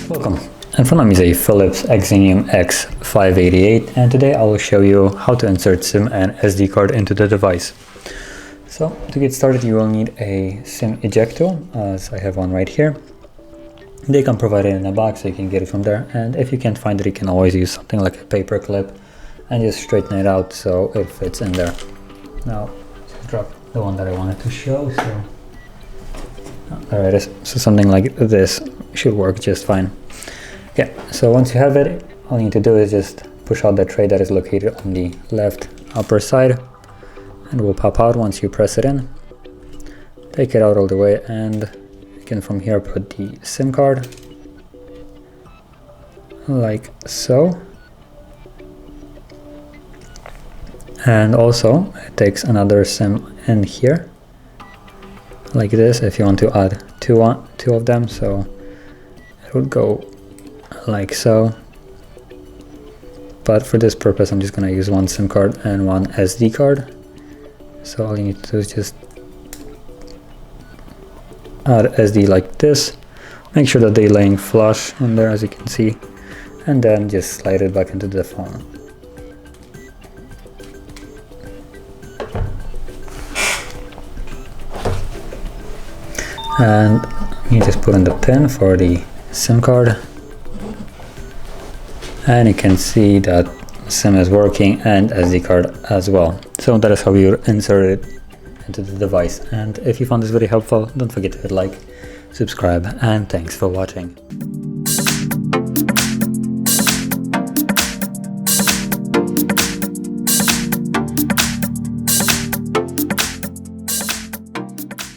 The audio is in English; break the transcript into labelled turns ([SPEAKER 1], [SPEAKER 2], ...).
[SPEAKER 1] Welcome. In front of me is a Philips Xenium X588, and today I will show you how to insert SIM and SD card into the device. So to get started, you will need a SIM ejector, as I have one right here. They can provide it in a box, so you can get it from there, and if you can't find it, you can always use something like a paper clip and just straighten it out so it fits in there. Now, just drop the one that I wanted to show, so there it is. So something like this should work just fine. Okay, so once you have it, all you need to do is just push out the tray that is located on the left upper side, and it will pop out once you press it in. Take it out all the way, and you can from here put the SIM card, like so. And also, it takes another SIM in here, like this, if you want to add two of them, so it would go like so. But for this purpose, I'm just going to use one SIM card and one SD card. So all you need to do is just add SD like this. Make sure that they're laying flush in there, as you can see, and then just slide it back into the phone. And you just put in the pin for the SIM card, and you can see that SIM is working and SD card as well. So that is how you insert it into the device. And if you found this video helpful, don't forget to hit like, subscribe, and thanks for watching.